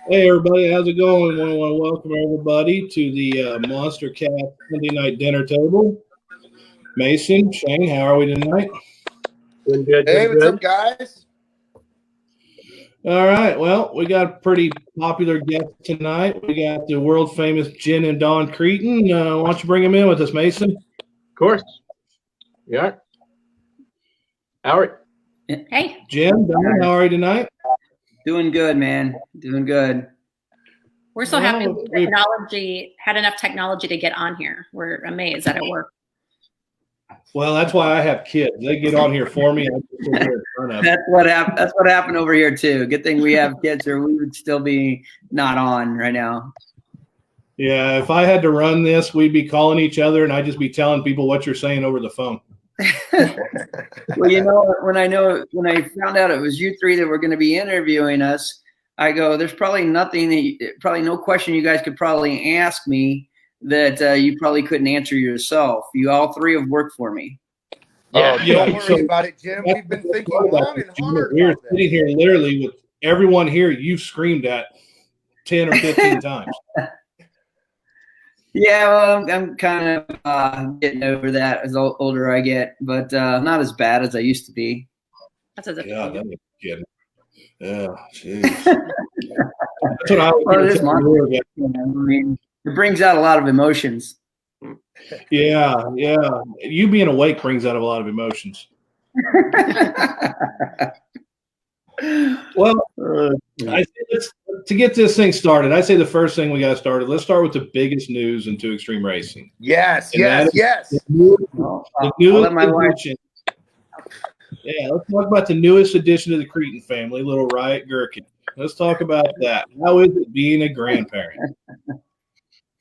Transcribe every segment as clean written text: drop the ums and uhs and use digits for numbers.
Hey everybody, how's it going? I want to welcome everybody to the Monster Cat Sunday night dinner table. Mason, Shane, how are we tonight? Doing good. Hey, Doing what's good. up, guys? All right, well, we got a pretty popular guest tonight. We got the world famous Jen and Dawn Creten. Why don't you bring them in with us, Mason? Of course. Yeah. Howard. Hey, Jen, Dawn, how are you tonight? Doing good, man. Doing good. we're so Well, happy the technology had enough technology to get on here. We're amazed that it worked. Well, that's why I have kids. They get on here for me. I just sit here in front of them. That's what happened over here too. Good thing we have kids, or we would still be not on right now. Yeah, if I had to run this, we'd be calling each other, and I'd just be telling people what you're saying over the phone. Well, when I found out it was you three that were going to be interviewing us, I go, there's probably probably no question you guys could probably ask me that you probably couldn't answer yourself. You all three have worked for me. Yeah, Yeah, don't worry about it, Jim. We've been thinking long and hard We're about sitting here literally with everyone here you've screamed at 10 or 15 times. Yeah, well, I'm kind of getting over that as older I get, but not as bad as I used to be. That's as if Yeah, that ain't kidding. Yeah, jeez. That's what I was Well, it is gonna tell you about. I mean, it brings out a lot of emotions. Yeah. You being awake brings out a lot of emotions. Well, I say to get this thing started, I say the first thing we got started. Let's start with the biggest news in Two Extreme Racing. Yes, And yes, that is yes. The I'll newest let my wife. addition. Yeah, let's talk about the newest addition to the Creten family, little Riot Gherkin. Let's talk about that. How is it being a grandparent?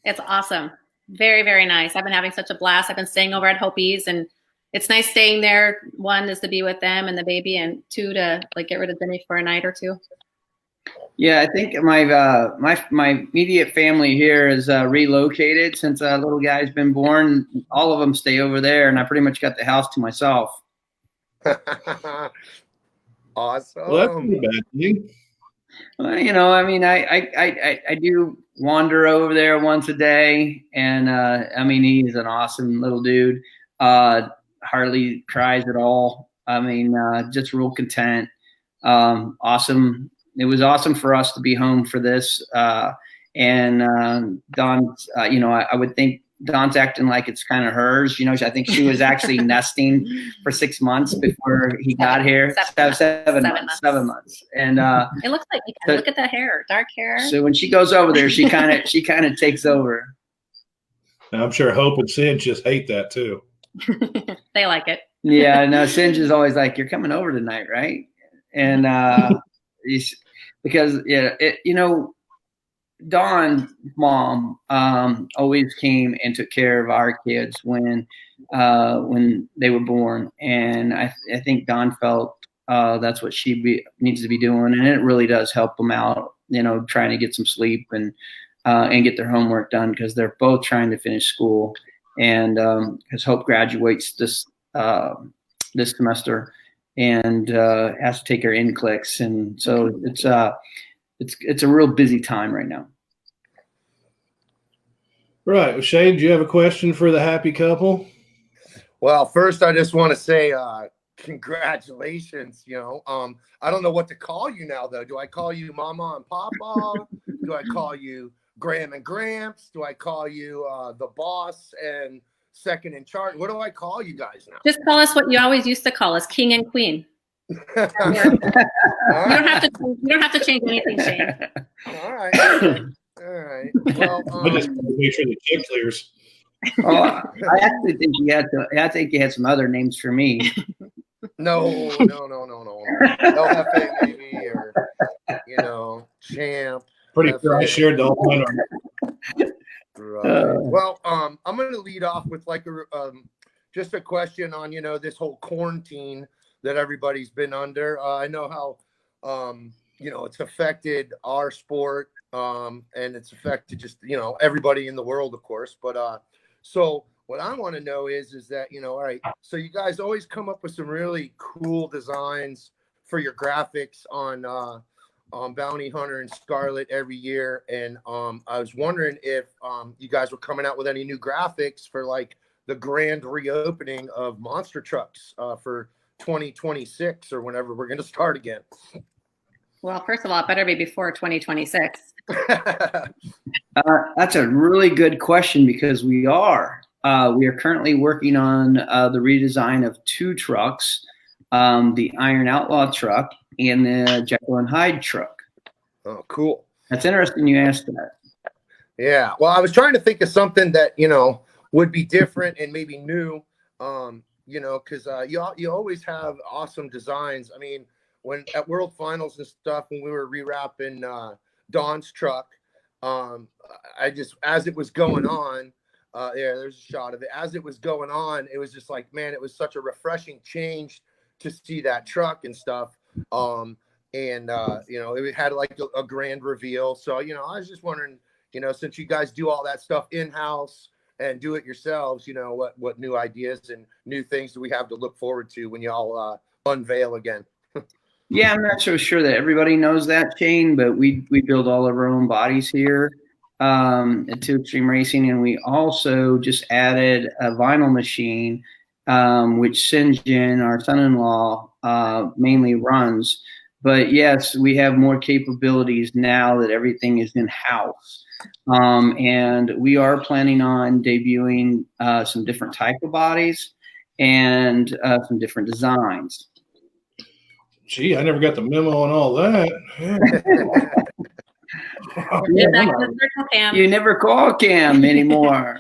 it's awesome. Very, very nice. I've been having such a blast. I've been staying over at Hopi's, and it's nice staying there. One is to be with them and the baby, and two to like get rid of Jimmy for a night or two. Yeah, I think my immediate family here is relocated since little guy's been born. All of them stay over there, and I pretty much got the house to myself. Awesome. Well, that's not a bad thing. Well, I mean, I do wander over there once a day, and I mean, he's an awesome little dude. Hardly cries at all. I mean, just real content. Awesome. It was awesome for us to be home for this. And Dawn's, I would think Dawn's acting like it's kind of hers. I think she was actually nesting for 6 months before he got here. Seven months. And It looks like you can look at the hair, dark hair. so when she goes over there, she kind of takes over. And I'm sure Hope and Sid just hate that too. They like it. Yeah, no, Singe is always like, "You're coming over tonight, right?" And because Dawn's mom always came and took care of our kids when they were born, and I think Dawn felt that's what she needs to be doing, and it really does help them out. Trying to get some sleep and get their homework done because they're both trying to finish school, and because Hope graduates this semester and has to take her NCLEX, and so it's a real busy time right now. Right. Well, Shane, do you have a question for the happy couple? Well, first, I just want to say congratulations. I don't know what to call you now, though. Do I call you Mama and Papa? Do I call you Graham and Gramps? Do I call you the boss and second in charge? What do I call you guys now? Just call us what you always used to call us, King and Queen. You don't have to change anything, Shane. All right. Well, I just want to make sure the check clears. Oh, I actually think you had some other names for me. No. LFA maybe, or champ. Pretty sure I shared the whole one. Right. Well, I'm going to lead off with just a question on this whole quarantine that everybody's been under. I know how it's affected our sport, and it's affected just everybody in the world, of course. But so what I want to know is that all right. So you guys always come up with some really cool designs for your graphics on Bounty Hunter and Scarlet every year, and I was wondering if you guys were coming out with any new graphics for like the grand reopening of monster trucks for 2026 or whenever we're going to start again. Well, first of all, it better be before 2026. That's a really good question, because we are currently working on the redesign of 2 trucks, the Iron Outlaw truck and the Jekyll and Hyde truck. Oh, cool. That's interesting you asked that. Yeah. Well, I was trying to think of something that, you know, would be different and maybe new, you know, because you always have awesome designs. I mean, when at World Finals and stuff, when we were rewrapping Dawn's truck, I just, as it was going on, yeah, there's a shot of it. As it was going on, it was just like, man, it was such a refreshing change to see that truck and stuff. And you know, it had like a grand reveal. So, you know, I was just wondering, you know, since you guys do all that stuff in-house and do it yourselves, you know, what new ideas and new things do we have to look forward to when y'all unveil again? Yeah, I'm not so sure that everybody knows that, Shane, but we build all of our own bodies here at 2 Extreme Racing, and we also just added a vinyl machine, which Sinjin, our son-in-law, mainly runs. But yes, we have more capabilities now that everything is in-house. And we are planning on debuting some different type of bodies and some different designs. Gee, I never got the memo on all that. Get back to the circle, Cam. You never call Cam anymore.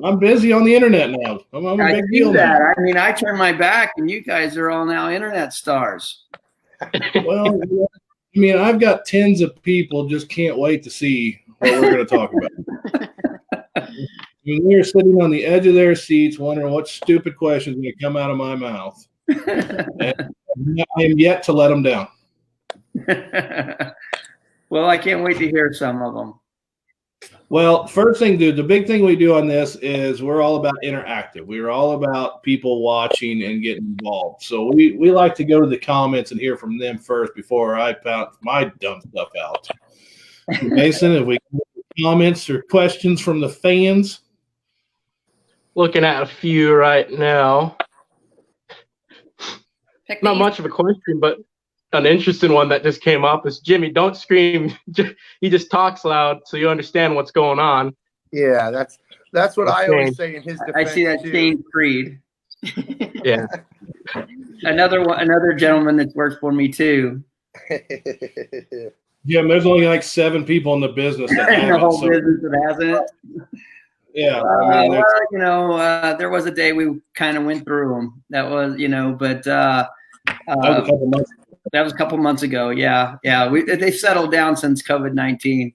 I'm busy on the internet now. I'm a I big see deal that. now. I mean, I turn my back, and you guys are all now internet stars. Well, I mean, I've got tens of people just can't wait to see what we're going to talk about. I mean, they're sitting on the edge of their seats wondering what stupid questions are going to come out of my mouth. And I am yet to let them down. Well, I can't wait to hear some of them. Well, first thing, dude, the big thing we do on this is we're all about interactive. We're all about people watching and getting involved. So we like to go to the comments and hear from them first before I pound my dumb stuff out. Mason, if we get comments or questions from the fans? Looking at a few right now. Pick Not these. much of a question, but an interesting one that just came up is, Jimmy, don't scream. He just talks loud so you understand what's going on. Yeah, that's what I always say in his defense. I see that too. Shane Creed. Yeah. Another gentleman that's worked for me too. Yeah, there's only like 7 people in the business that In have the it. whole So, business that hasn't it. yeah, I mean, Well, you know, there was a day we kind of went through them. That was, you know, but that was a couple months. that was a couple months ago. Yeah. They've settled down since COVID-19.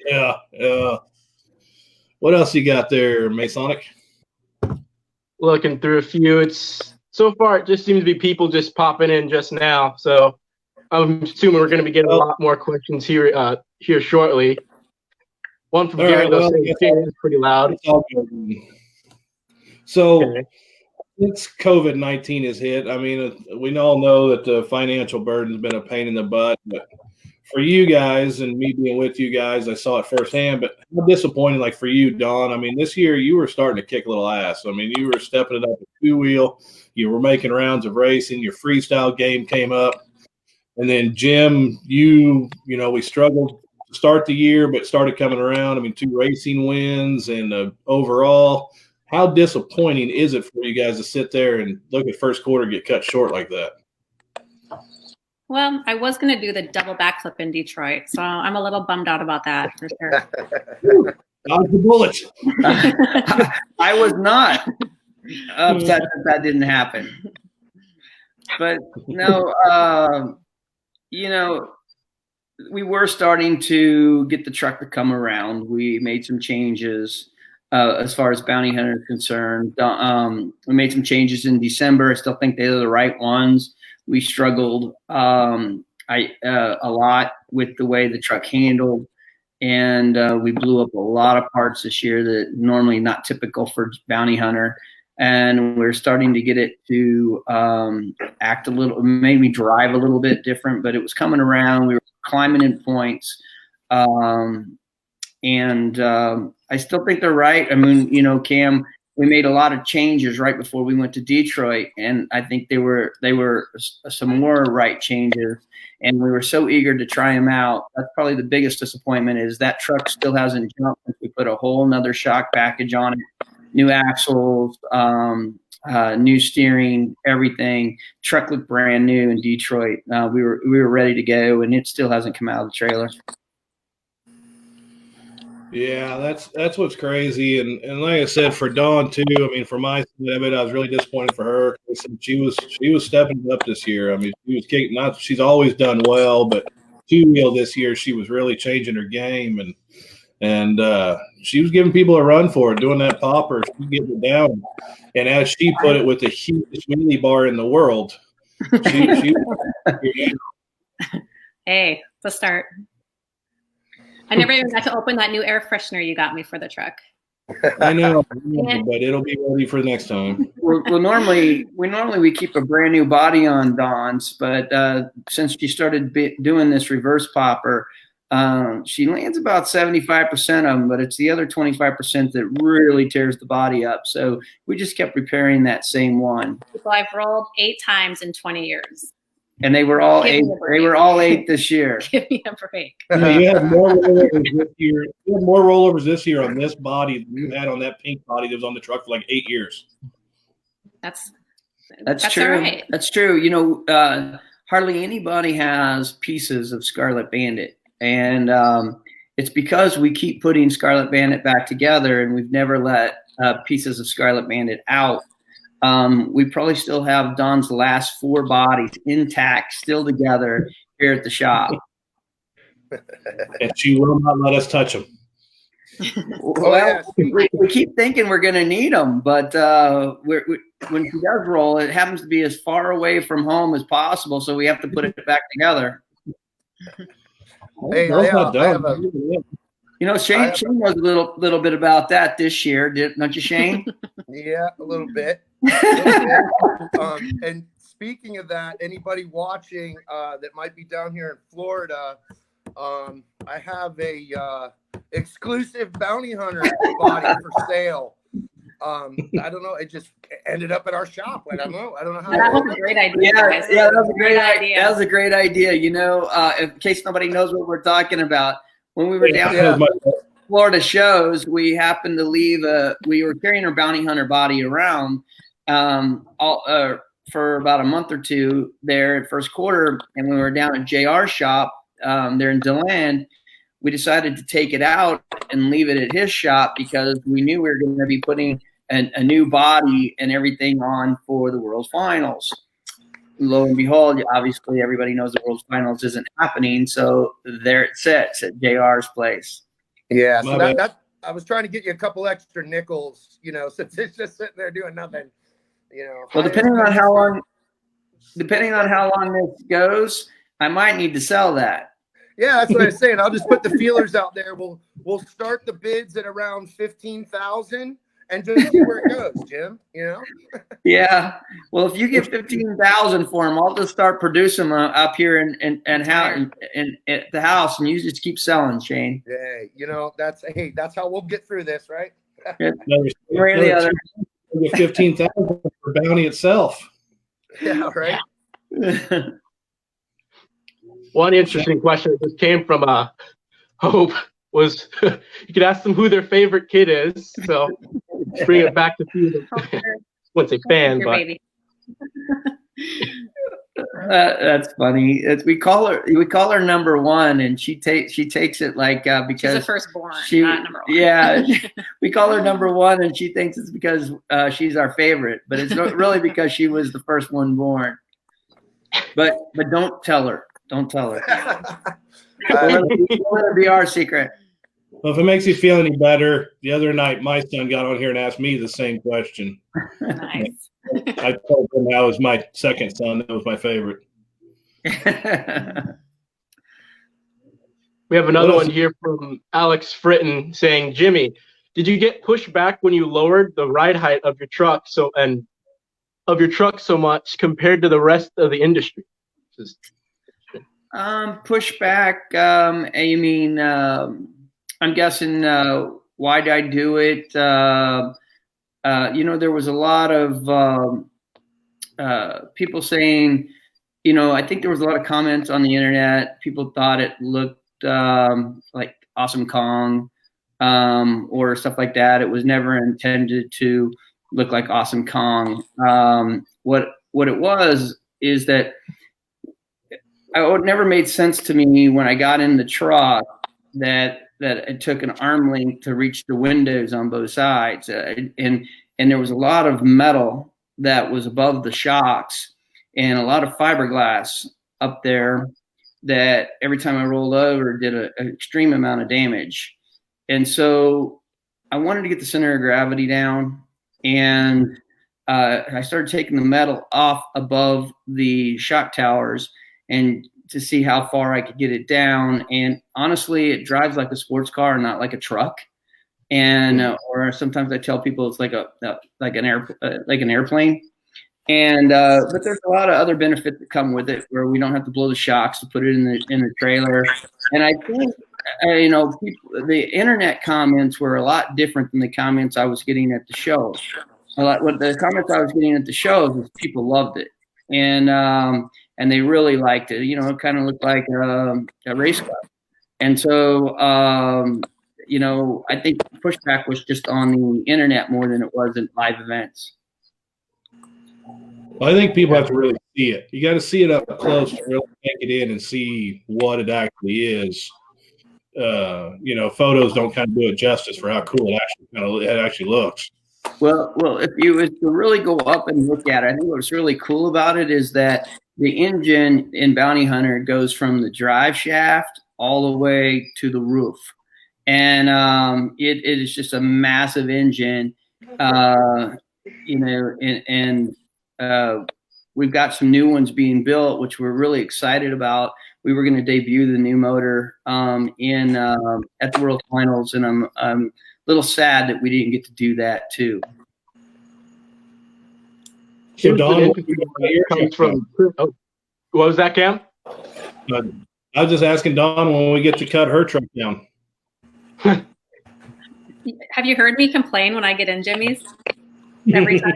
Yeah. What else you got there, Masonic? Looking through a few. It's so far it just seems to be people just popping in just now. So I'm assuming we're going to be getting a lot more questions here shortly. One from All Gary right, though well, saying Shane is pretty loud. It's all good. So Okay. since COVID-19 has hit, I mean, we all know that the financial burden has been a pain in the butt. But for you guys and me being with you guys, I saw it firsthand. But how disappointing, like for you, Dawn. I mean, this year you were starting to kick a little ass. I mean, you were stepping it up at 2-wheel. You were making rounds of racing. Your freestyle game came up. And then Jim, you know, we struggled to start the year, but started coming around. I mean, 2 racing wins and overall. How disappointing is it for you guys to sit there and look at first quarter get cut short like that? Well, I was going to do the double backflip in Detroit, so I'm a little bummed out about that for sure. Dodge the bullet. I was not upset that didn't happen. But no, you know, we were starting to get the truck to come around. We made some changes as far as Bounty Hunter is concerned. We made some changes in December. I still think they're the right ones. We struggled a lot with the way the truck handled, and we blew up a lot of parts this year that normally not typical for Bounty Hunter. and we're starting to get it to act a little, maybe drive a little bit different, but it was coming around. We were climbing in points. I still think they're right. I mean, you know, Cam, we made a lot of changes right before we went to Detroit, and I think they were some more right changes, and we were so eager to try them out. That's probably the biggest disappointment, is that truck still hasn't jumped since we put a whole nother shock package on it, new axles, new steering, everything. Truck looked brand new in Detroit. We were ready to go, and it still hasn't come out of the trailer. Yeah, that's what's crazy, and like I said, for Dawn too. I mean, for my side of it, I was really disappointed for her. She was stepping up this year. I mean, she was kicking. She's always done well, but two-wheel this year, she was really changing her game, and she was giving people a run for it, doing that popper. She getting it down, and as she put it, with the hugest wheelie bar in the world. Hey, it's a start. I never even got to open that new air freshener you got me for the truck. I know, but it'll be ready for next time. Well, normally we keep a brand new body on Dawn's, but since she started doing this reverse popper, she lands about 75% of them, but it's the other 25% that really tears the body up. So we just kept repairing that same one. People I've rolled 8 times in 20 years. And they were all 8. They were all 8 this year. Give me a break. You had more rollovers this year. You had more rollovers this year on this body than you had on that pink body that was on the truck for like 8 years. That's true. All right. That's true. You know, hardly anybody has pieces of Scarlet Bandit, and it's because we keep putting Scarlet Bandit back together, and we've never let pieces of Scarlet Bandit out. We probably still have Dawn's last 4 bodies intact, still together here at the shop. And she will not let us touch them. Well, we keep thinking we're going to need them, but when she does roll, it happens to be as far away from home as possible, so we have to put it back together. Hey, you know, Shane was a little bit about that this year, don't you, Shane? Yeah, a little bit. And speaking of that, anybody watching that might be down here in Florida, I have a exclusive bounty hunter body for sale. I don't know. It just ended up at our shop. I don't know how. That was a great idea. Yeah, that was a great idea. That was a great idea. You know, in case nobody knows what we're talking about, when we were down at Florida shows, we happened to leave we were carrying our bounty hunter body around for about a month or two there at first quarter, and when we were down at JR's shop there in DeLand, we decided to take it out and leave it at his shop because we knew we were going to be putting a new body and everything on for the World's Finals. Lo and behold, obviously everybody knows the World's Finals isn't happening, so there it sits at JR's place. Yeah, so that I was trying to get you a couple extra nickels, you know, since it's just sitting there doing nothing, you know. Well, depending on how long this goes, I might need to sell that. Yeah, that's what I was saying. I'll just put the feelers out there. We'll start the bids at around 15,000 and just see where it goes, Jim. You know? Yeah. Well, if you get 15,000 for them, I'll just start producing them up here and at the house, and you just keep selling, Shane. Yeah, you know that's how we'll get through this, right? Or the other. 15,000 for bounty itself. Yeah, right. One interesting question that just came from Hope was you could ask them who their favorite kid is. So bring it back to you. I wouldn't say fan, but that's funny. We call her number 1, and she takes it like because she's the firstborn, not number 1. Yeah, we call her number 1, and she thinks it's because she's our favorite, but it's really because she was the first one born. But don't tell her. Don't tell her. Let it be our secret. Well, if it makes you feel any better, the other night my son got on here and asked me the same question. Nice. I told him that was my second son. That was my favorite. We have another one here from Alex Creten saying, Jimmy, did you get pushback when you lowered the ride height of your truck so much compared to the rest of the industry? Pushback. You mean? I'm guessing. Why did I do it? There was a lot of people saying. I think there was a lot of comments on the internet. People thought it looked like Awesome Kong or stuff like that. It was never intended to look like Awesome Kong. What it was is that it never made sense to me when I got in the truck that it took an arm length to reach the windows on both sides, and there was a lot of metal that was above the shocks and a lot of fiberglass up there that every time I rolled over did an extreme amount of damage. And so I wanted to get the center of gravity down, and I started taking the metal off above the shock towers and to see how far I could get it down. And honestly, it drives like a sports car, not like a truck. And or sometimes I tell people it's like an airplane. And but there's a lot of other benefits that come with it, where we don't have to blow the shocks to put it in the trailer. And I think the internet comments were a lot different than the comments I was getting at the show. What the comments I was getting at the show was people loved it, and they really liked it. It kind of looked like a race car. And so I think the pushback was just on the internet more than it was in live events. Well, I think people have to really see it. You got to see it up close to really take it in and see what it actually is. Photos don't kind of do it justice for how cool it actually looks. Well, if you was to really go up and look at it, I think what's really cool about it is that the engine in Bounty Hunter goes from the drive shaft all the way to the roof, and it is just a massive engine. We've got some new ones being built, which we're really excited about. We were going to debut the new motor at the World Finals, and I'm a little sad that we didn't get to do that too. So Don, what was that, Cam? I was just asking Dawn when we get to cut her truck down. Have you heard me complain when I get in Jimmy's? Every time.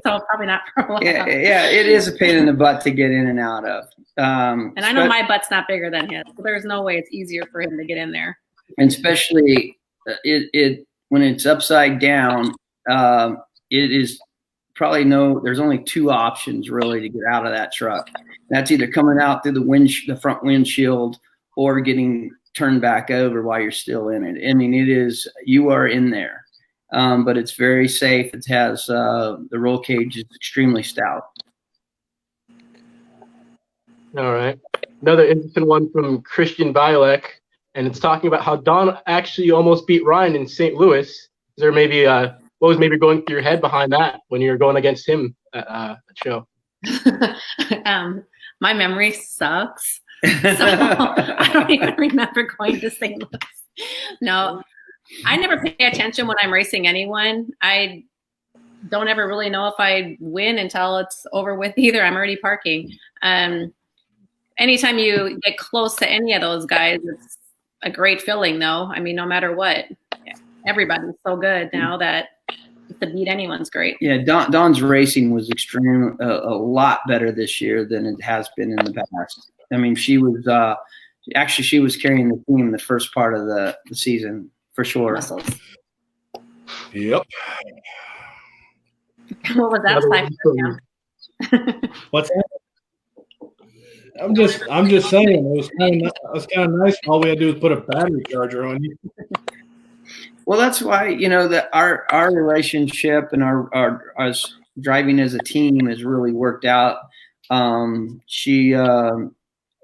So probably not for a while. Yeah, it is a pain in the butt to get in and out of. And I know my butt's not bigger than his, so there's no way it's easier for him to get in there. And especially when it's upside down, it is probably there's only two options really to get out of that truck. That's either coming out through the front windshield or getting turned back over while you're still in it. I mean, you are in there. But it's very safe. It has the roll cage is extremely stout. All right. Another interesting one from Christian Bialek, and it's talking about how Don actually almost beat Ryan in St. Louis. Is there maybe what was maybe going through your head behind that when you were going against him at the show? My memory sucks, so I don't even remember going to St. Louis. No. I never pay attention when I'm racing anyone. I don't ever really know if I win until it's over with either. I'm already parking. Anytime you get close to any of those guys, it's a great feeling, though. I mean, no matter what, everybody's so good now that to beat anyone's great. Yeah, Don's racing was a lot better this year than it has been in the past. I mean, she was carrying the team the first part of the season. For sure. Muscles. Yep. What was that? What's that? I'm just saying it was kind of nice. All we had to do was put a battery charger on you. Well, that's why that our relationship and our us driving as a team has really worked out. She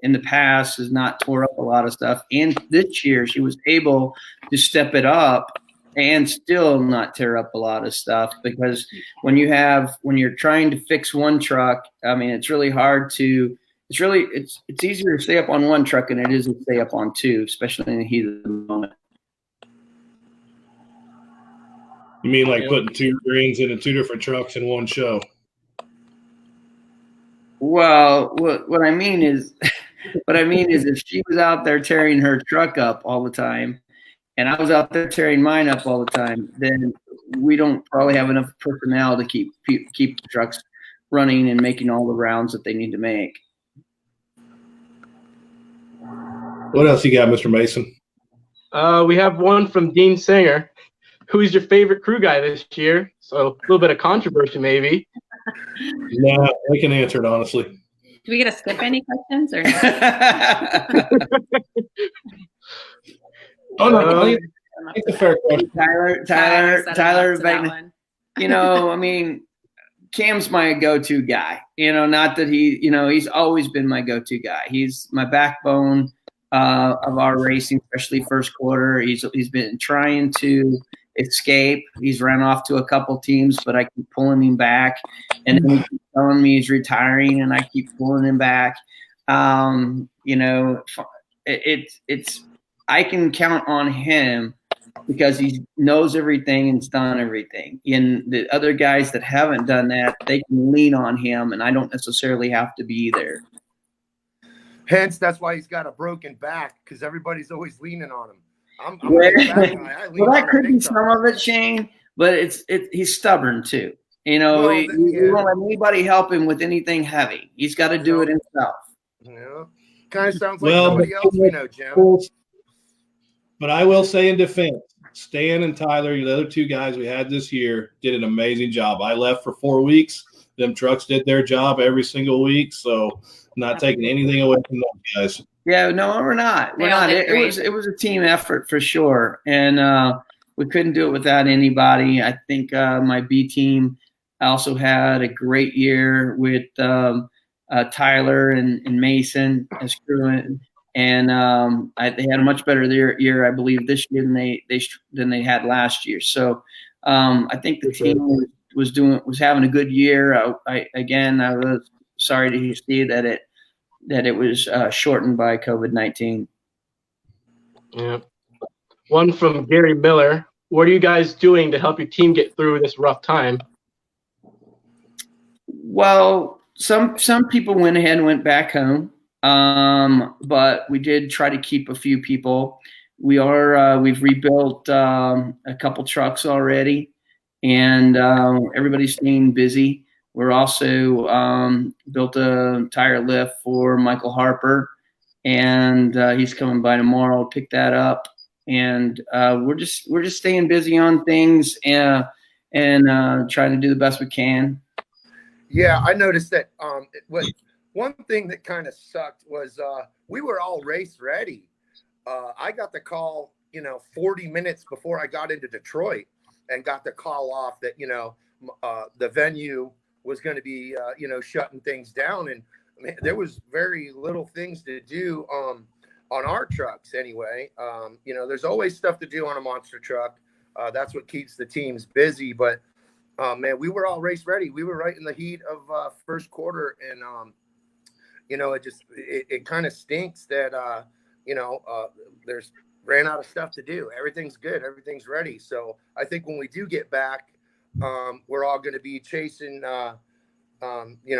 in the past has not tore up a lot of stuff, and this year she was able to step it up and still not tear up a lot of stuff, because when you're trying to fix one truck, I mean, it's really hard to it's easier to stay up on one truck than it is to stay up on two, especially in the heat of the moment. You mean like putting 2 greens into 2 different trucks in one show? Well, what I mean is, if she was out there tearing her truck up all the time, and I was out there tearing mine up all the time, then we don't probably have enough personnel to keep the trucks running and making all the rounds that they need to make. What else you got, Mr. Mason? We have one from Dean Singer. Who's your favorite crew guy this year? So a little bit of controversy, maybe. Nah, I can answer it honestly. Do we get to skip any questions or? Oh no, I think it's a fair question. Tyler. You know, I mean, Cam's my go-to guy. You know, not that he's always been my go-to guy. He's my backbone of our racing, especially first quarter. He's been trying to escape. He's ran off to a couple teams, but I keep pulling him back, and then he keeps telling me he's retiring, and I keep pulling him back. You know, it's I can count on him because he knows everything and's done everything. And the other guys that haven't done that, they can lean on him, and I don't necessarily have to be there. Hence, that's why he's got a broken back, because everybody's always leaning on him. Well, that could be some of it, Shane, but he's stubborn too. You know, he won't let anybody help him with anything heavy. He's got to do it himself. Yeah, kind of sounds like somebody else we know, Jim. But I will say in defense, Stan and Tyler, the other 2 guys we had this year, did an amazing job. I left for 4 weeks. Them trucks did their job every single week, so not taking anything away from those guys. Yeah, no, we're not. We're not. It was a team effort for sure, and we couldn't do it without anybody. I think my B team also had a great year with Tyler and Mason as crewing, and they had a much better year, I believe, this year than they had last year. So I think the team was having a good year. I was sorry to see that it was shortened by COVID-19. Yeah. One from Gary Miller. What are you guys doing to help your team get through this rough time? Well, some people went ahead and went back home, but we did try to keep a few people. We've rebuilt a couple trucks already, and everybody's staying busy. We're also built a tire lift for Michael Harper, and he's coming by tomorrow to pick that up. And we're just staying busy on things and trying to do the best we can. Yeah, I noticed that. One thing that kind of sucked was we were all race ready. I got the call, 40 minutes before I got into Detroit, and got the call off that the venue was going to be, shutting things down. And there was very little things to do on our trucks anyway. There's always stuff to do on a monster truck. That's what keeps the teams busy. But, man, we were all race ready. We were right in the heat of first quarter. And, it kind of stinks that, there's ran out of stuff to do. Everything's good. Everything's ready. So I think when we do get back, we're all going to be chasing,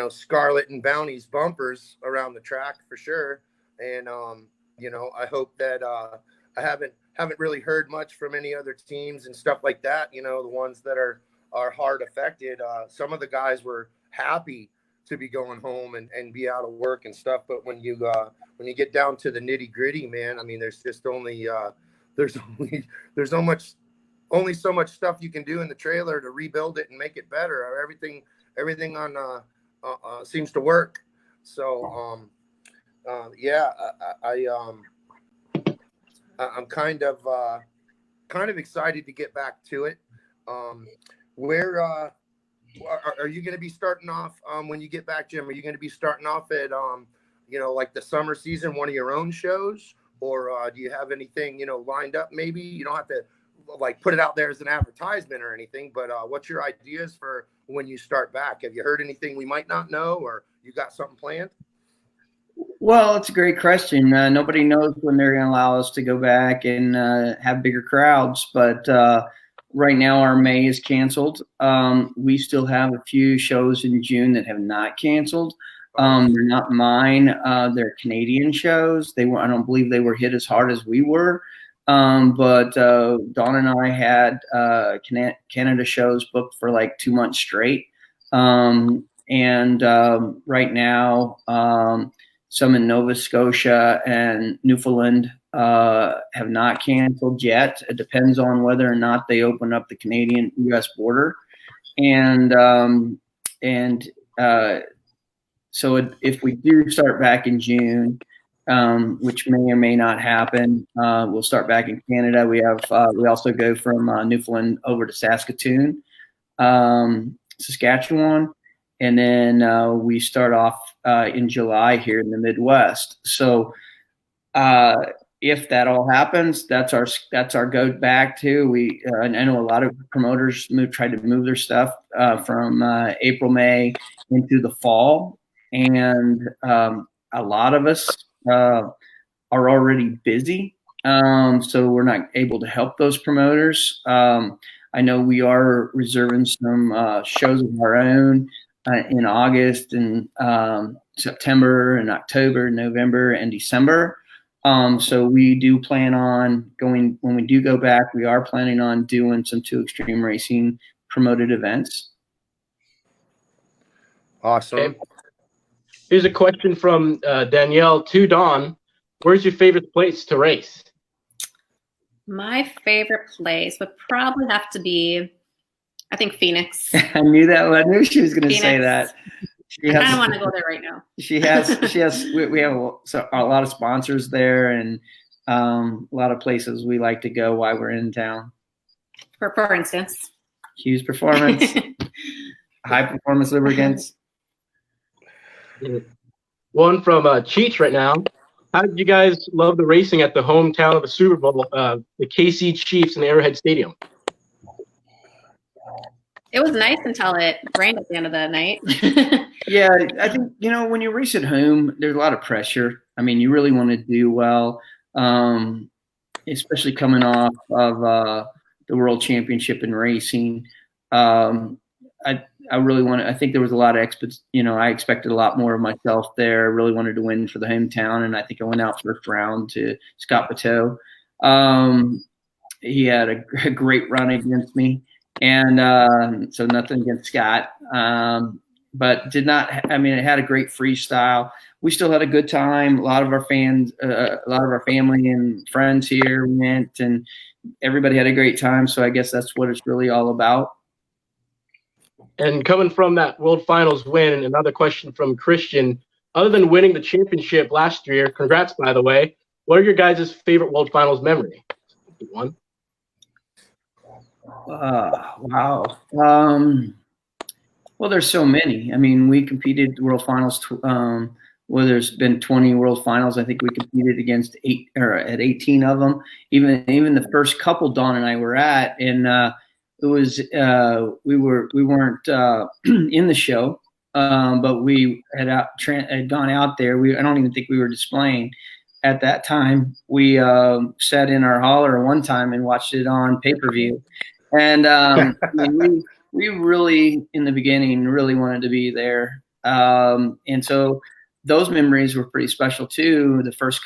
Scarlet and Bounty's bumpers around the track for sure. And, I hope that I haven't really heard much from any other teams and stuff like that. The ones that are hard affected. Some of the guys were happy to be going home and be out of work and stuff. But when you get down to the nitty gritty, man, I mean, there's just only so much stuff you can do in the trailer to rebuild it and make it better. Everything on seems to work. So I'm kind of excited to get back to it. Where are you going to be starting off when you get back, Jim? Are you going to be starting off at like the summer season, one of your own shows, or do you have anything lined up? Maybe you don't have to put it out there as an advertisement or anything, but what's your ideas for when you start back? Have you heard anything we might not know, or you got something planned? Well, it's a great question. Nobody knows when they're going to allow us to go back and have bigger crowds, but right now our May is canceled. We still have a few shows in June that have not canceled. They're not mine. They're Canadian shows. I don't believe they were hit as hard as we were. But Dawn and I had Canada shows booked for like 2 months straight. Right now, some in Nova Scotia and Newfoundland have not canceled yet. It depends on whether or not they open up the Canadian-U.S. border. So if we do start back in June, which may or may not happen, we'll start back in Canada. We also go from Newfoundland over to Saskatoon, Saskatchewan, and then we start off in July here in the Midwest. So if that all happens, that's our go back to. I know a lot of promoters tried to move their stuff from April, May into the fall. And a lot of us are already busy, so we're not able to help those promoters. I know we are reserving some shows of our own in August and September and October, November, and December. So we do plan on going, when we do go back, we are planning on doing some 2 Extreme Racing promoted events. Awesome. Okay. Here's a question from Danielle to Dawn. Where's your favorite place to race? My favorite place would probably have to be, I think, Phoenix. I knew that. I knew she was going to say that. I kind of want to go there right now. We have a lot of sponsors there and a lot of places we like to go while we're in town. For instance, Hughes Performance, High Performance Lubricants. One from Cheech right now. How did you guys love the racing at the hometown of the Super Bowl, the KC Chiefs in the Arrowhead Stadium? It was nice until it rained at the end of the night. Yeah, I think, when you race at home, there's a lot of pressure. I mean, you really want to do well, especially coming off of the World Championship in racing. I think there was a lot of I expected a lot more of myself there. I really wanted to win for the hometown, and I think I went out first round to Scott Bateau. He had a great run against me, and so nothing against Scott. But it had a great freestyle. We still had a good time. A lot of our fans, a lot of our family and friends here went, and everybody had a great time. So I guess that's what it's really all about. And coming from that World Finals win, another question from Christian. Other than winning the championship last year, congrats, by the way, what are your guys' favorite World Finals memory? One. Wow. Well, there's so many. I mean, we competed World Finals. There's been 20 World Finals. I think we competed against 18 of them. Even the first couple Dawn and I were at, and it was we weren't in the show, but we had gone out there. I don't even think we were displaying at that time. We sat in our hauler one time and watched it on pay-per-view, and we really in the beginning really wanted to be there, and so those memories were pretty special too. The first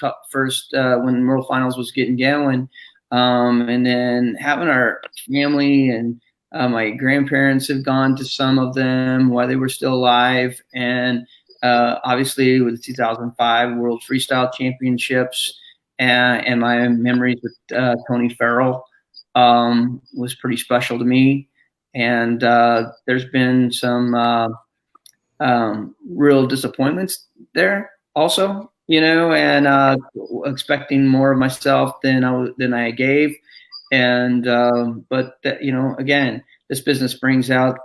when World Finals was getting going. And then having our family and my grandparents have gone to some of them while they were still alive. And obviously with the 2005 World Freestyle Championships and my memories with Tony Farrell was pretty special to me. And there's been some real disappointments there also. And expecting more of myself than I gave, and but that, again, this business brings out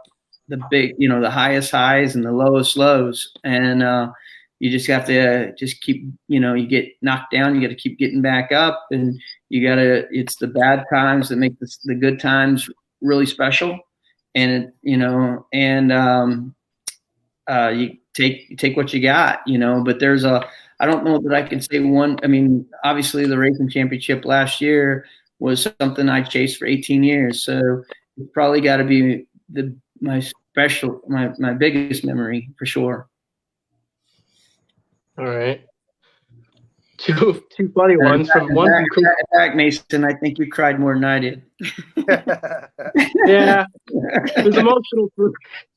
the big, the highest highs and the lowest lows, and you just have to just keep, you get knocked down, you got to keep getting back up, and it's the bad times that make the good times really special, and you take what you got, but I don't know that I can say one. I mean, obviously the racing championship last year was something I chased for 18 years. So it's probably got to be my biggest memory for sure. All right. Two funny ones from one. In fact, Mason, I think you cried more than I did. Yeah, it was emotional.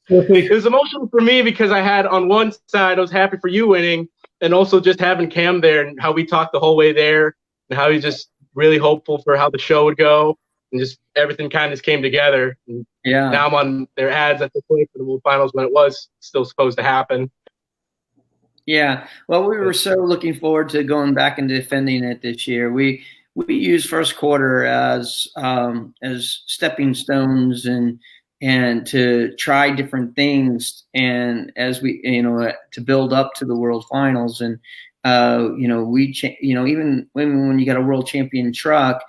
It was emotional for me because I had on one side I was happy for you winning, and also just having Cam there and how we talked the whole way there, and how he's just really hopeful for how the show would go, and just everything kind of just came together. And yeah. Now I'm on their ads at the play for the World Finals when it was still supposed to happen. Yeah, well, we were so looking forward to going back and defending it this year. We used first quarter as stepping stones and to try different things, and as we to build up to the World Finals. And even when you got a world champion truck,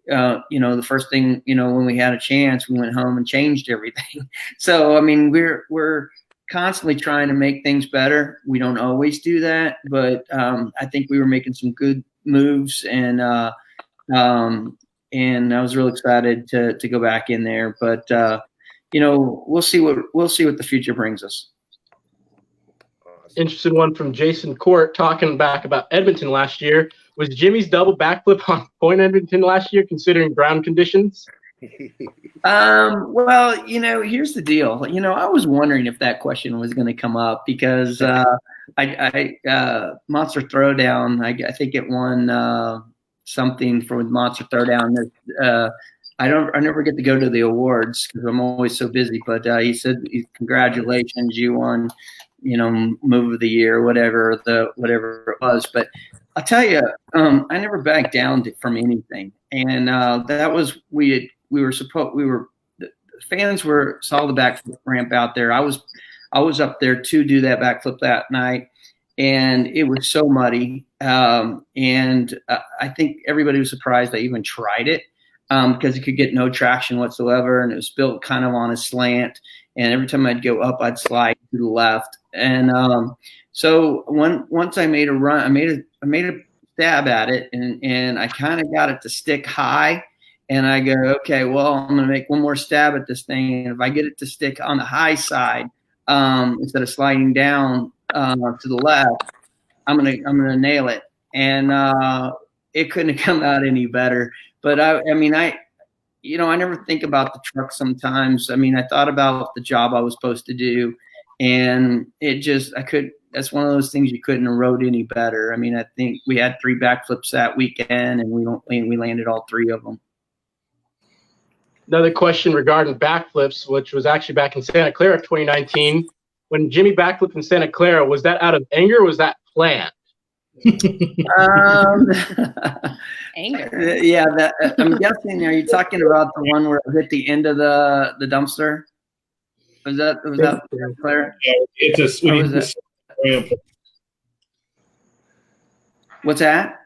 the first thing when we had a chance, we went home and changed everything. So I mean, we're constantly trying to make things better. We don't always do that, but I think we were making some good moves, and I was real excited to go back in there. But we'll see what the future brings us. Interesting one from Jason Court talking back about Edmonton last year. Was Jimmy's double backflip on point Edmonton last year, considering ground conditions? Well, here's the deal. I was wondering if that question was going to come up because I Monster Throwdown. I think it won something for Monster Throwdown. I never get to go to the awards because I'm always so busy. But he said, "Congratulations, you won, move of the year, whatever it was." But I'll tell you, I never backed down from anything, and that was the fans saw the backflip ramp out there. I was up there to do that backflip that night, and it was so muddy. And I think everybody was surprised I even tried it because it could get no traction whatsoever, and it was built kind of on a slant. And every time I'd go up, I'd slide to the left. And so once I made a run, I made a stab at it, and I kind of got it to stick high. And I go, okay, well, I'm going to make one more stab at this thing. And if I get it to stick on the high side instead of sliding down to the left, I'm gonna nail it. And it couldn't have come out any better. But I never think about the truck sometimes. I mean, I thought about the job I was supposed to do, and that's one of those things you couldn't have rode any better. I mean, I think we had 3 backflips that weekend, and we landed all 3 of them. Another question regarding backflips, which was actually back in Santa Clara 2019. When Jimmy backflipped in Santa Clara, was that out of anger or was that planned? Anger. Yeah, I'm guessing. Are you talking about the one where it hit the end of the dumpster? Was that Santa Clara? Yeah, What's that?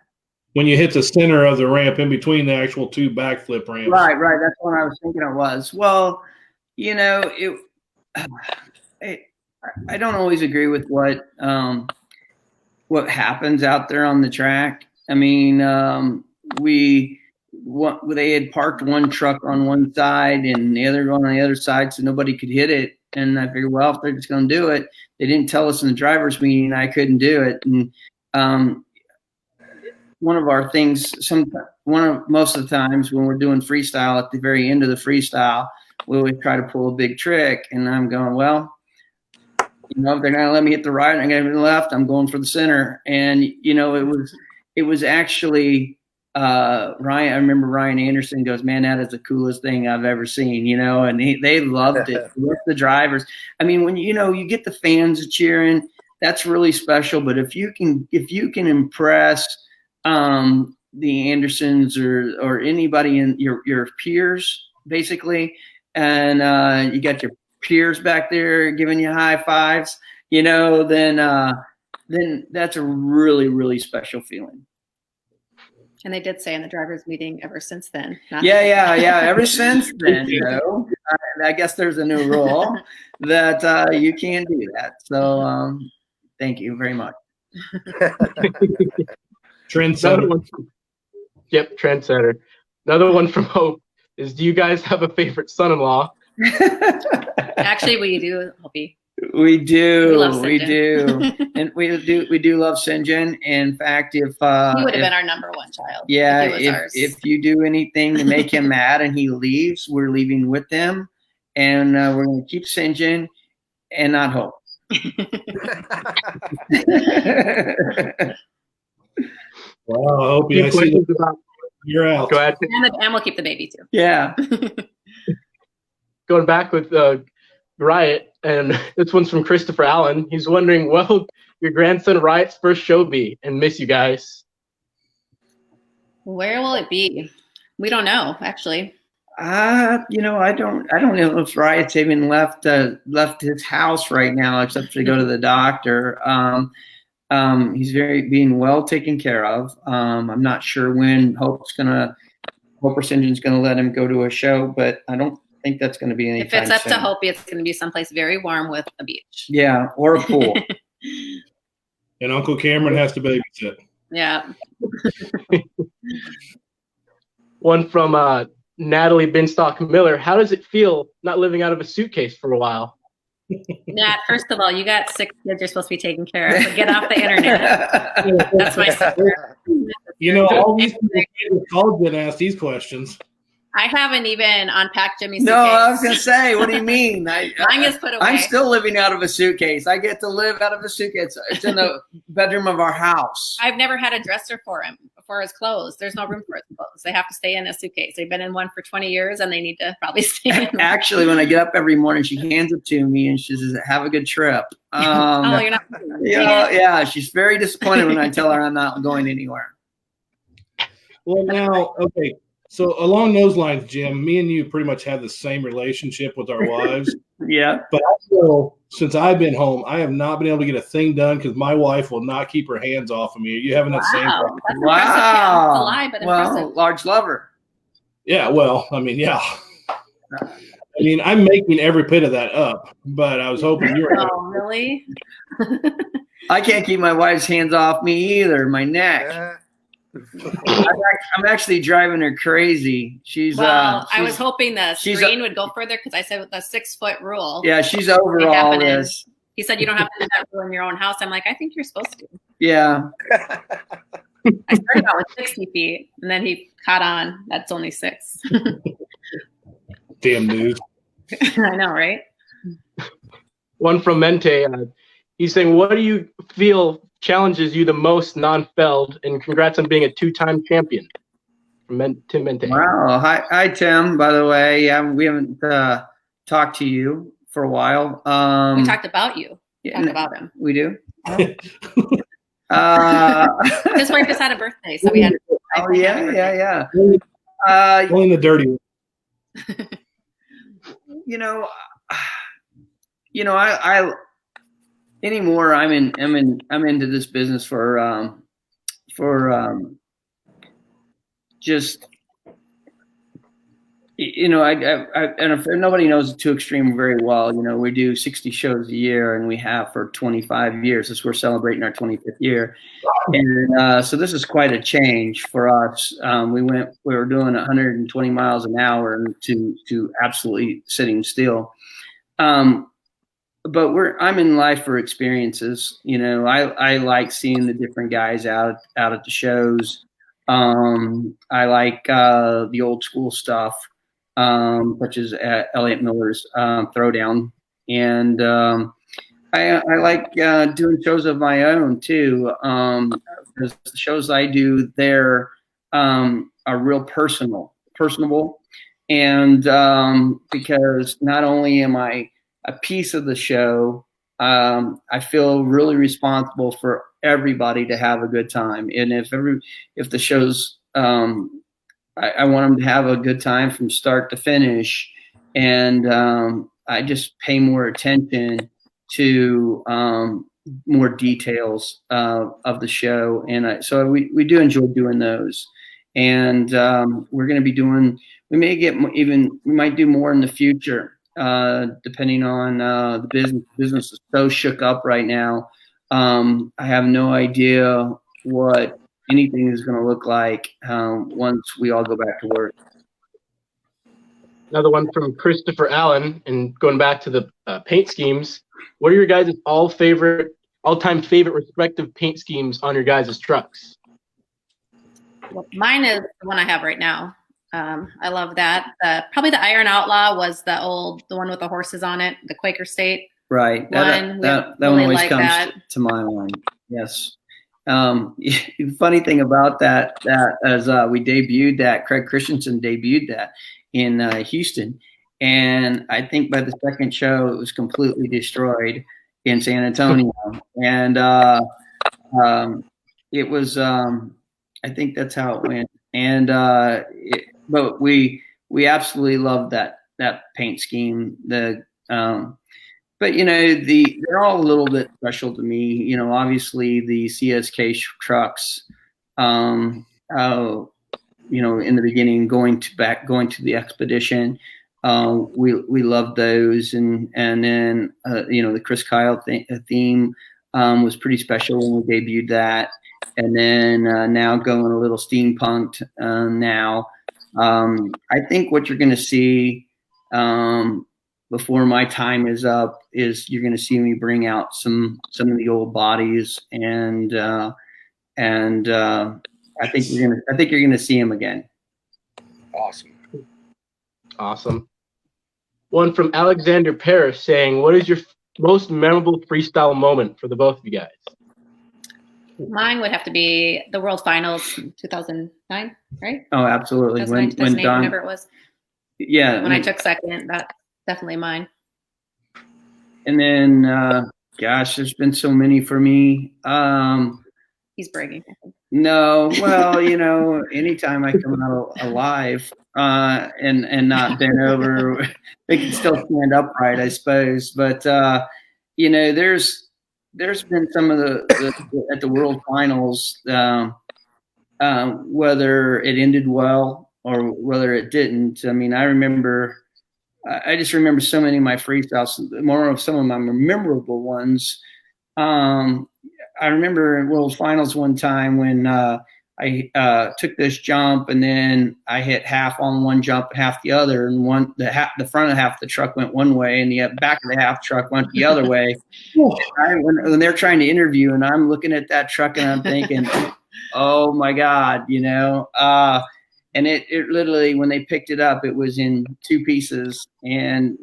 When you hit the center of the ramp in between the actual 2 backflip ramps. Right. That's what I was thinking it was. Well, I don't always agree with what happens out there on the track. I mean, they had parked one truck on one side and the other on the other side, so nobody could hit it. And I figured, well, if they're just going to do it, they didn't tell us in the driver's meeting I couldn't do it. And one of our things, most of the times when we're doing freestyle, at the very end of the freestyle, we always try to pull a big trick. And I'm going, well, if they're going to let me hit the right and I'm going to hit the left, I'm going for the center. And, it was actually Ryan. I remember Ryan Anderson goes, man, that is the coolest thing I've ever seen, and they loved it. With the drivers. I mean, when, you get the fans cheering, that's really special. But if you can impress the Andersons or anybody in your peers, basically, and you got your peers back there giving you high fives, then that's a really, really special feeling. And they did say in the driver's meeting ever since then. Yeah. Ever since then, I guess there's a new rule that you can't do that. So thank you very much. Trendsetter. Yep, trendsetter. Another one from Hope is, do you guys have a favorite son-in-law? Actually, we do, Hopi. We do. love We St. do. And we do love St. John. In fact, if He would have been our number one child. yeah, if he was ours. if you do anything to make him mad and he leaves, we're leaving with them, and we're going to keep St. John and not Hope. Wow, I hope I see that. You're out. Go ahead. And we'll keep the baby too. Yeah. Going back with Riot, and this one's from Christopher Allen. He's wondering, what will your grandson Riot's first show be? And miss you guys. Where will it be? We don't know, actually. I don't know if Riot's even left his house right now, except to go to the doctor. He's being well taken care of. I'm not sure when Hope or St. John's gonna let him go to a show, but I don't think that's gonna be anytime If it's up soon. to Hopi, it's going to be someplace very warm with a beach. Yeah, or a pool. And Uncle Cameron has to babysit. Yeah. One from Natalie Binstock Miller. How does it feel not living out of a suitcase for a while? Nat, first of all, you got 6 kids you're supposed to be taking care of. So get off the internet. That's my secret. All these people in college that ask these questions. I haven't even unpacked Jimmy's suitcase. No, I was gonna say, what do you mean? Mine is put away. I'm still living out of a suitcase. I get to live out of a suitcase. It's in the bedroom of our house. I've never had a dresser for him, for his clothes. There's no room for his clothes. They have to stay in a suitcase. They've been in one for 20 years, and they need to probably stay in one. Actually, when I get up every morning, she hands it to me and she says, "Have a good trip." Oh, you're not. Yeah, she's very disappointed when I tell her I'm not going anywhere. Well, now, okay. So along those lines, Jim, me and you pretty much have the same relationship with our wives. Yeah. But I feel since I've been home, I have not been able to get a thing done because my wife will not keep her hands off of me. Are you having that same problem? That's impressive. Yeah, it's a lie, but impressive. Well, large lover. Yeah, well, I mean, yeah. I mean, I'm making every bit of that up, but I was hoping you were. Oh, really? I can't keep my wife's hands off me either. My neck. I'm actually driving her crazy. I was hoping the screen would go further because I said with the 6-foot rule. Yeah, she's over all this. He said you don't have to do that rule in your own house. I'm like, I think you're supposed to. Yeah. I started out with 60 feet, and then he caught on. That's only 6. Damn news. I know, right? One from Mente. He's saying, what do you feel challenges you the most non-feld? And congrats on being a 2-time champion. From Tim Mente. Wow. Hi, Tim, by the way. We haven't talked to you for a while. We talked about you. Talked about him. We do? His wife just had a birthday, so we had. Oh, yeah. Only in the dirty one. I anymore. I'm into this business for just and if nobody knows Two Extreme very well, we do 60 shows a year, and we have for 25 years. We're celebrating our 25th year, and so this is quite a change for us. We were doing 120 miles an hour to absolutely sitting still. But I'm in life for experiences. I like seeing the different guys out at the shows. I like the old school stuff, such as Elliot Miller's Throwdown, and I like doing shows of my own too. Because the shows I do there are real personable, and because not only am I a piece of the show, I feel really responsible for everybody to have a good time. And if the show's, I want them to have a good time from start to finish. And I just pay more attention to more details of the show. And so we do enjoy doing those. And we're going to be we might do more in the future. Depending on the business is so shook up right now. I have no idea what anything is going to look like once we all go back to work. Another one from Christopher Allen, and going back to the paint schemes. What are your guys' all-time favorite respective paint schemes on your guys' trucks? Well, mine is the one I have right now. I love that. Probably the Iron Outlaw was the one with the horses on it, the Quaker State. Right. That one really always like comes that. to my mind. Yes. The funny thing about that as we debuted that, Craig Christensen debuted that in Houston, and I think by the second show it was completely destroyed in San Antonio, and it was I think that's how it went, and but we absolutely loved that paint scheme. But they're all a little bit special to me. Obviously the CSK trucks, in the beginning, going to the expedition, we loved those, and then the Chris Kyle theme was pretty special when we debuted that, and then now going a little steampunked now. I think what you're going to see before my time is up is you're going to see me bring out some of the old bodies, and I think you're going to see them again. Awesome. One from Alexander Parrish saying, "What is your most memorable freestyle moment for the both of you guys?" Mine would have to be the World Finals 2009, right? Oh, absolutely. 2009, When Don, whenever it was. Yeah. When I took second, that's definitely mine. And then, gosh, there's been so many for me. He's bragging. No, well, anytime I come out alive and not bent over, they can still stand upright, I suppose. But there's been some of the at the World Finals, whether it ended well or whether it didn't. I mean, I just remember so many of my freestyles, more of some of my memorable ones. I remember in World Finals one time when I took this jump, and then I hit half on one jump and half the other, and the front of half the truck went one way and the back of the half truck went the other way. When they're trying to interview, and I'm looking at that truck and I'm thinking, oh my God, and it literally, when they picked it up, it was in two pieces, and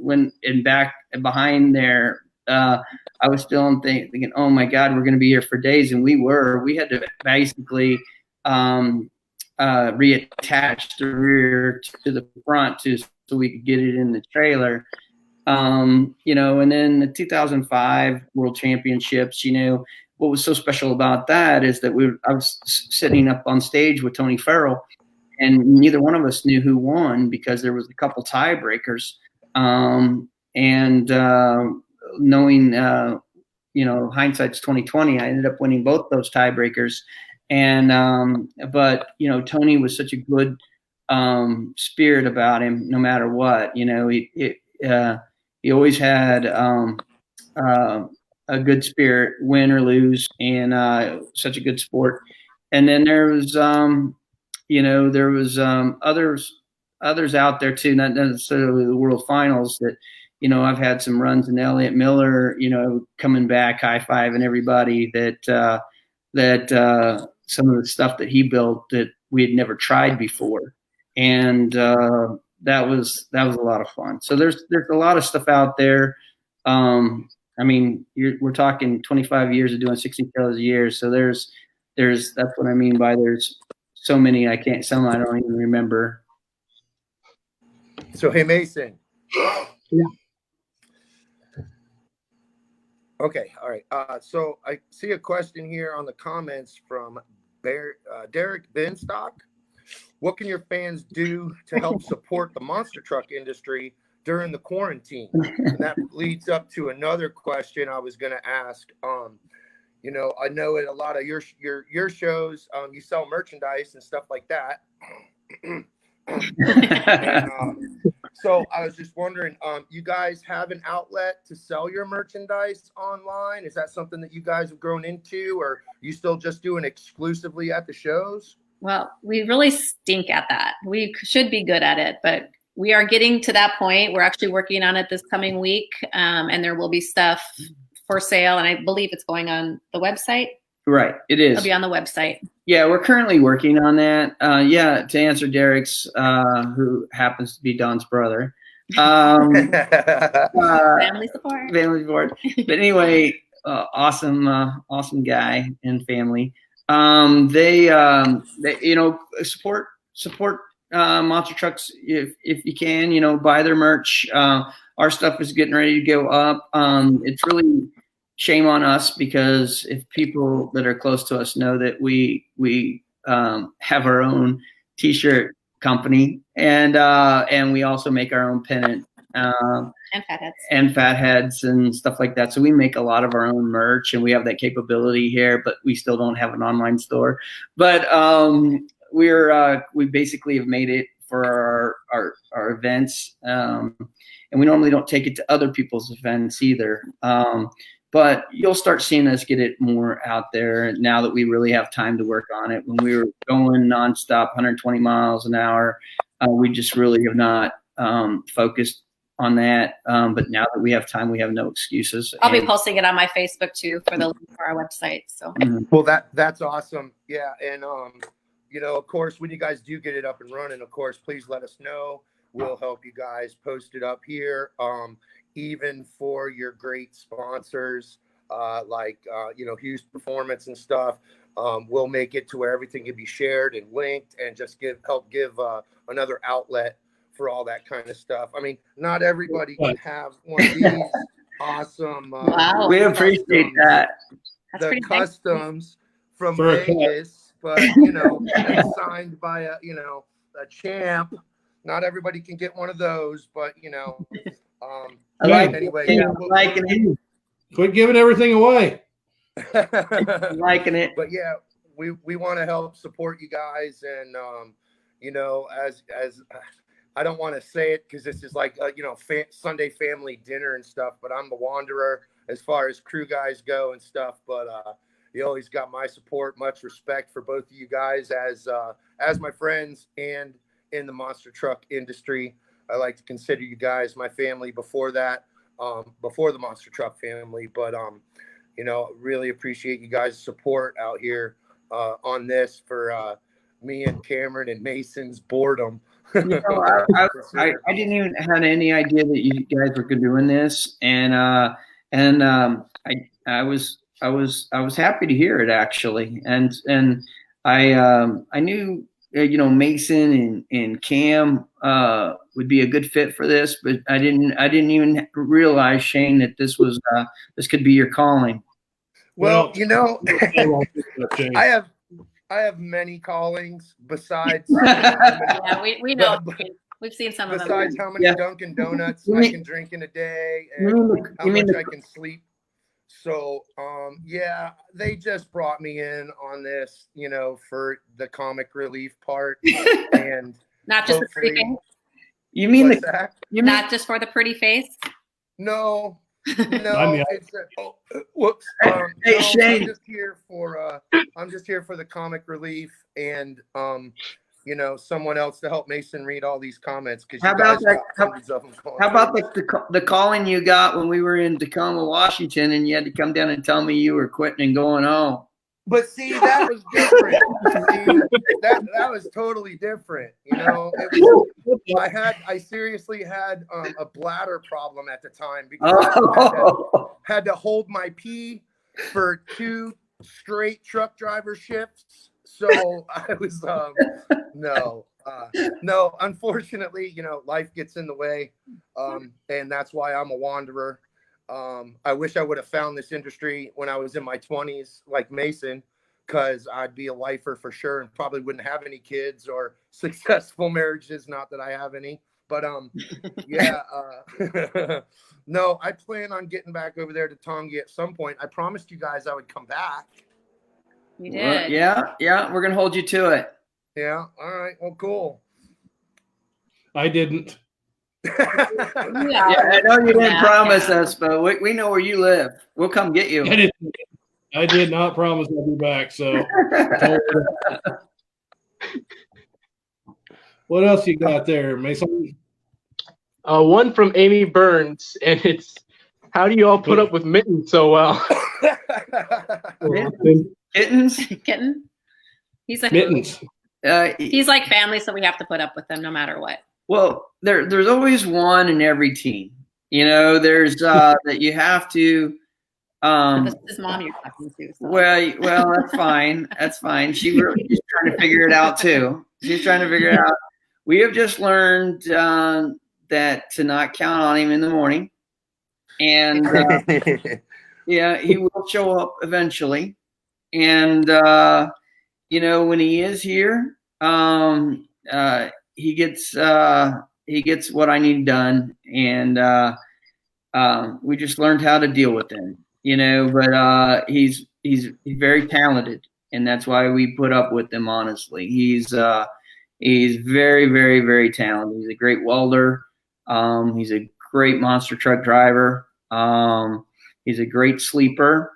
back and behind there, I was still thinking, oh my God, we're going to be here for days. And we had to basically reattach the rear to the front so we could get it in the trailer. And then the 2005 World Championships, what was so special about that is that I was sitting up on stage with Tony Farrell, and neither one of us knew who won because there was a couple tiebreakers. Knowing, hindsight's 2020, I ended up winning both those tiebreakers. But Tony was such a good spirit about him, no matter what. He always had a good spirit, win or lose, and such a good sport. And then there was others out there too, not necessarily the World Finals, that I've had some runs in Elliott Miller, coming back, high-fiving everybody that some of the stuff that he built that we had never tried before. And that was a lot of fun. So there's a lot of stuff out there. We're talking 25 years of doing 60 shows a year. So that's what I mean by there's so many some I don't even remember. So, hey, Mason. Yeah. Okay. All right. So I see a question here on the comments from Derek Benstock. What can your fans do to help support the monster truck industry during the quarantine? And that leads up to another question I was going to ask. I know at a lot of your shows, you sell merchandise and stuff like that. And, So I was just wondering, you guys have an outlet to sell your merchandise online? Is that something that you guys have grown into, or you still just doing exclusively at the shows? Well, we really stink at that. We should be good at it, but we are getting to that point. We're actually working on it this coming week, and there will be stuff for sale, and I believe it's going on the website. Right, it is. It'll be on the website. Yeah, we're currently working on that. Yeah, to answer Derek's, who happens to be Don's brother. Family support. Family support. But anyway, awesome guy and family. They support monster trucks if you can. Buy their merch. Our stuff is getting ready to go up. It's really shame on us, because if people that are close to us know that we have our own t-shirt company, and we also make our own pennant and fat heads and stuff like that. So we make a lot of our own merch, and we have that capability here, but we still don't have an online store. But we basically have made it for our events, and we normally don't take it to other people's events either. But you'll start seeing us get it more out there now that we really have time to work on it. When we were going nonstop, 120 miles an hour, we just really have not focused on that. But now that we have time, we have no excuses. I'll be posting it on my Facebook too for the link for our website. So Well, that's awesome. Yeah, and of course, when you guys do get it up and running, of course, please let us know. We'll help you guys post it up here. Even for your great sponsors, like Hughes Performance and stuff, we'll make it to where everything can be shared and linked, and just help give another outlet for all that kind of stuff. I mean, not everybody can have one of these awesome. Wow. We appreciate that. The customs from For a Vegas, but it's signed by a champ. Not everybody can get one of those, but I like anyway, it. yeah, Liking it. Quit giving everything away. Liking it. But yeah, we want to help support you guys, and as I don't want to say it because this is like Sunday family dinner and stuff, but I'm the wanderer as far as crew guys go and stuff. But you always got my support, much respect for both of you guys as my friends and in the monster truck industry. I like to consider you guys my family before that, before the monster truck family. But, really appreciate you guys' support out here on this for me and Cameron and Mason's boredom. I didn't even have any idea that you guys were doing this, and I was happy to hear it actually, and I knew Mason and Cam would be a good fit for this, but I didn't even realize, Shane, that this could be your calling. Well, I have many callings besides. yeah, we know. We've seen some of them. Besides how many Dunkin' Donuts I can drink in a day and how much I can sleep. So, they just brought me in on this, for the comic relief part, and not just the pretty face. You mean not just for the pretty face? No. It's whoops. Hey, Shane. I'm just here for the comic relief and someone else to help Mason read all these comments, because how about the calling you got when we were in Tacoma, Washington, and you had to come down and tell me you were quitting and going home? But see, that was different. that was totally different. I seriously had a bladder problem at the time, because I had to hold my pee for 2 straight truck driver shifts. So I was no, unfortunately, life gets in the way, and that's why I'm a wanderer. I wish I would have found this industry when I was in my 20s, like Mason, because I'd be a lifer for sure and probably wouldn't have any kids or successful marriages. Not that I have any, but no, I plan on getting back over there to Tonga at some point. I promised you guys I would come back. You did. Yeah, we're gonna hold you to it. Yeah. All right. Well, cool. I didn't. Yeah, I know you didn't promise us, but we know where you live. We'll come get you. I did not promise I'll be back. So, what else you got there, Mason? One from Amy Burns, and it's, how do you all put up with Mittens so well? Kittens? Kitten. He's like Mittens. He's like family, so we have to put up with him no matter what. Well, there's always one in every team. You know, there's that you have to. This is mom you're talking to. So. Well, that's fine. That's fine. She's trying to figure it out too. She's trying to figure it out. We have just learned that to not count on him in the morning, and yeah, he will show up eventually. And you know, when he is here, he gets what I need done, and we just learned how to deal with him. You know, but he's very talented, and that's why we put up with him. Honestly, he's very, very, very talented. He's a great welder. He's a great monster truck driver. He's a great sleeper.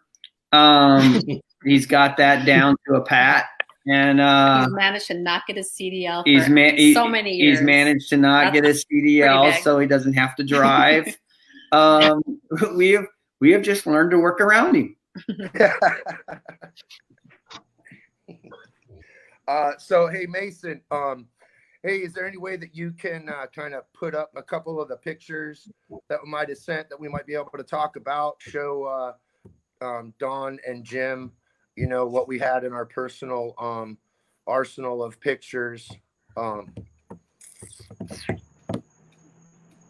He's got that down to a pat, and he's managed to not get his CDL for so many years. He's managed to not get his CDL, so he doesn't have to drive. We have just learned to work around him. So, hey, Mason, hey, is there any way that you can kind of put up a couple of the pictures that we might have sent that we might be able to talk about, show Dawn and Jim, you know, what we had in our personal arsenal of pictures?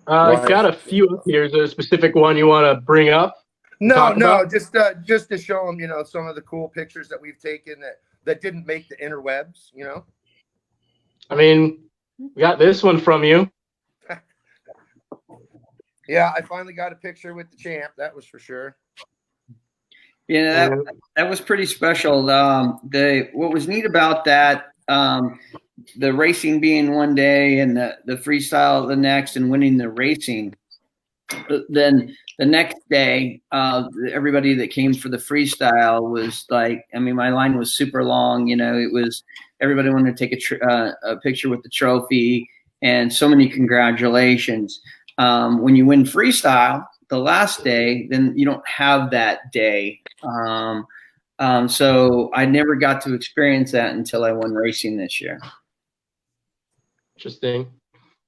I got a few up here. Is there a specific one you want to bring up? No, just to show them, you know, some of the cool pictures that we've taken that didn't make the interwebs, you know. I mean, we got this one from you. Yeah, I finally got a picture with the champ. That was for sure. Yeah, that was pretty special. What was neat about that, the racing being one day and the freestyle the next, and winning the racing. Then the next day, everybody that came for the freestyle was like, I mean, my line was super long. You know, it was everybody wanted to take a picture with the trophy, and so many congratulations. When you win freestyle the last day, then you don't have that day. So I never got to experience that until I won racing this year. Interesting.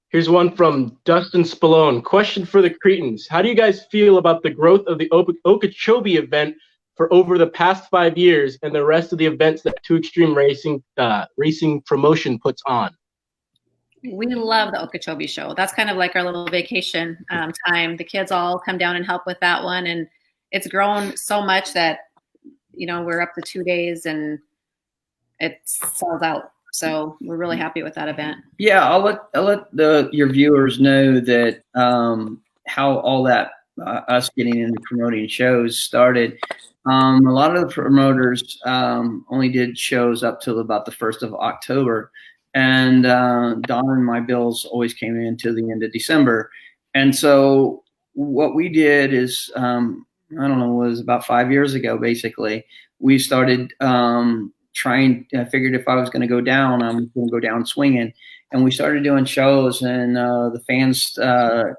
Here's one from Dustin Spallone. Question for the Cretens. How do you guys feel about the growth of the Okeechobee event for over the past 5 years and the rest of the events that Two Extreme Racing promotion puts on? We love the Okeechobee show. That's kind of like our little vacation time. The kids all come down and help with that one. And it's grown so much that, you know, we're up to 2 days and it sells out. So we're really happy with that event. Yeah, I'll let your viewers know that how all that us getting into promoting shows started. A lot of the promoters only did shows up till about the 1st of October, and Don and my bills always came in till the end of December. And so what we did is, I don't know, it was about 5 years ago, basically, we started I figured if I was going to go down, I'm going to go down swinging. And we started doing shows, and the fans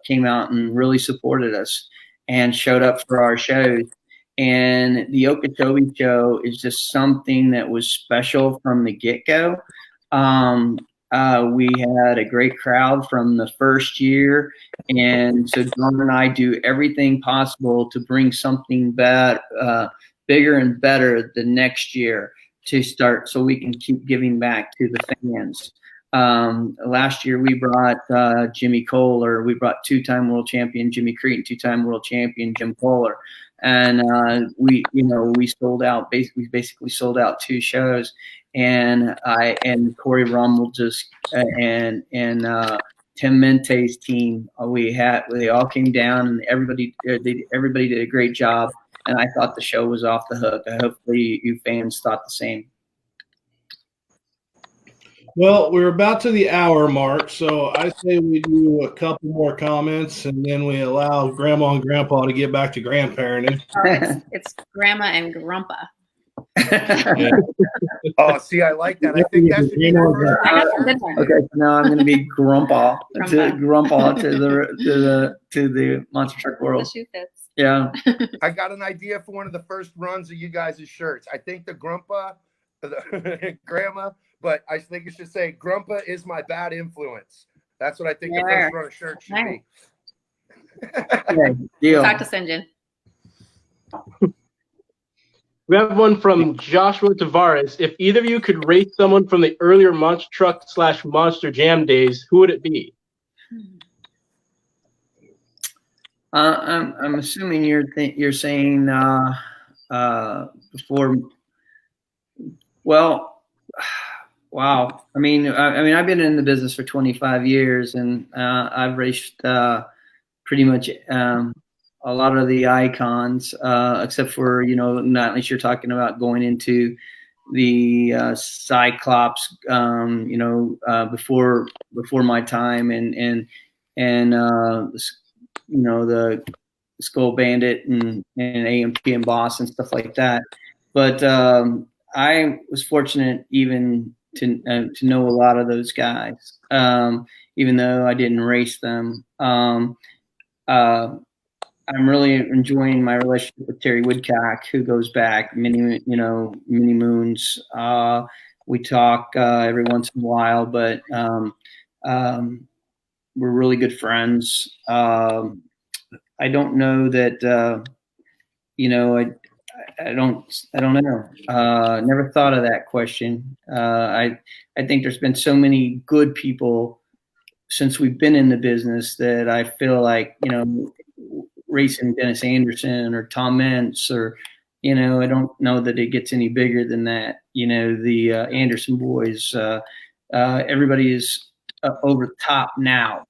came out and really supported us and showed up for our shows. And the Okeechobee show is just something that was special from the get-go. We had a great crowd from the first year. And so Dawn and I do everything possible to bring something bigger and better the next year to start, so we can keep giving back to the fans. Last year we brought Jimmy Kohler. We brought 2-time world champion Jimmy Creten, 2-time world champion Jim Kohler, and we sold out. We basically sold out 2 shows, and Corey Rummel and Tim Mente's team. They all came down, and everybody did a great job. And I thought the show was off the hook. Hopefully you fans thought the same. Well, we're about to the hour mark, so I say we do a couple more comments, and then we allow Grandma and Grandpa to get back to grandparenting. It's Grandma and Grandpa. Yeah. Oh, see, I like that. I think that should be reversed. I got some good ones. Okay, so now I'm going to be grandpa Grandpa. to the monster truck The world. shoe fits. Yeah. I got an idea for one of the first runs of you guys' shirts. I think the Grandpa, the Grandma, but I think it should say Grandpa is my bad influence. That's what I think the first run of shirt should be. Okay, deal. Talk to Sinjin. We have one from Joshua Tavares. If either of you could race someone from the earlier Monster Truck / Monster Jam days, who would it be? I'm assuming you're saying before. Well, wow. I mean, I've been in the business for 25 years, and I've raced pretty much a lot of the icons, except for, not unless you're talking about going into the Cyclops, before my time, and the Skull Bandit and AMP and Boss and stuff like that. But I was fortunate even to know a lot of those guys, even though I didn't race them. I'm really enjoying my relationship with Terry Woodcock, who goes back many moons. We talk every once in a while, but we're really good friends. I don't know that, I don't know. Never thought of that question. I think there's been so many good people since we've been in the business that I feel like, racing Dennis Anderson or Tom Mentz or, I don't know that it gets any bigger than that. The Anderson boys, everybody is over the top now.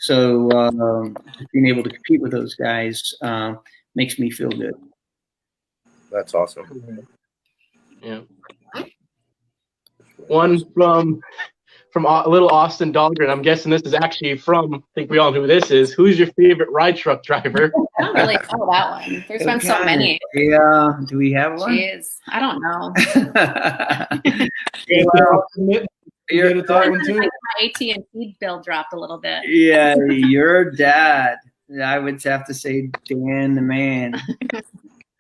So being able to compete with those guys makes me feel good. That's awesome. Yeah. One from a little Austin Dahlgren. I'm guessing this is actually from, I think we all know who this is. Who's your favorite ride truck driver? I don't really know that one. There's been so many. Yeah. Do we have one? Jeez. I don't know. You're at that one too. My AT&T bill dropped a little bit. Yeah, your dad. I would have to say Dan the man.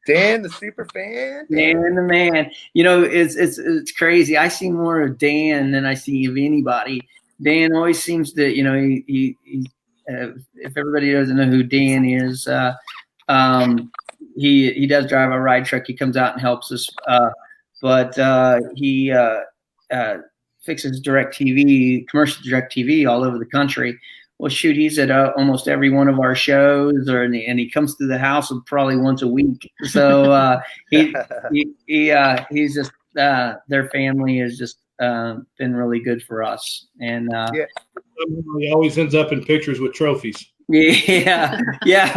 Dan, the super fan. Dan the man. It's crazy. I see more of Dan than I see of anybody. Dan always seems to, he if everybody doesn't know who Dan is, he does drive a ride truck. He comes out and helps us, but he fixes commercial direct TV all over the country. Well, shoot, he's at almost every one of our shows, and he comes to the house probably once a week. So he's just their family has just been really good for us, and he always ends up in pictures with trophies. Yeah.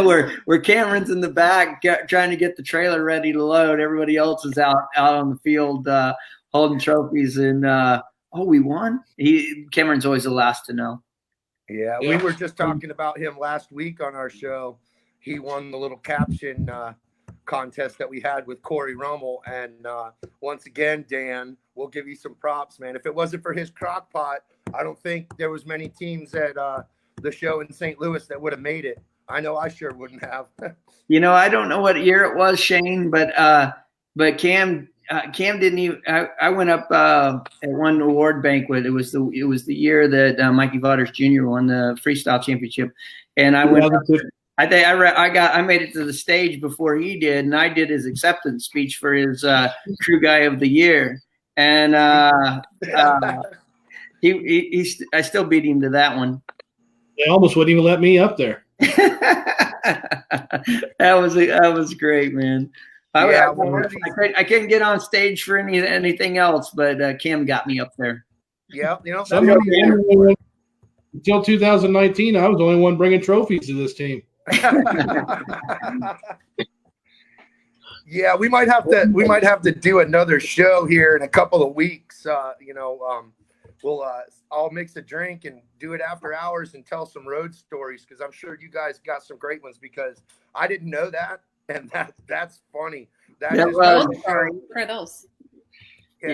Where Cameron's in the back trying to get the trailer ready to load. Everybody else is out on the field holding trophies, and we won. Cameron's always the last to know. Yeah, we were just talking about him last week on our show. He won the little caption contest that we had with Corey Rummel. And once again, Dan, we'll give you some props, man. If it wasn't for his crock pot, I don't think there was many teams at the show in St. Louis that would have made it. I know I sure wouldn't have. I don't know what year it was, Shane, but Cam didn't even. I went up at one award banquet. It was the year that Mikey Vaughters Jr. won the freestyle championship, and I went. I made it to the stage before he did, and I did his acceptance speech for his crew guy of the year, and I still beat him to that one. They almost wouldn't even let me up there. That was great, man. I couldn't get on stage for anything else, but Cam got me up there. Yeah, until 2019, I was the only one bringing trophies to this team. Yeah, we might have to do another show here in a couple of weeks. We'll all mix a drink and do it after hours and tell some road stories, because I'm sure you guys got some great ones, because I didn't know that, and that's funny. That is for those. How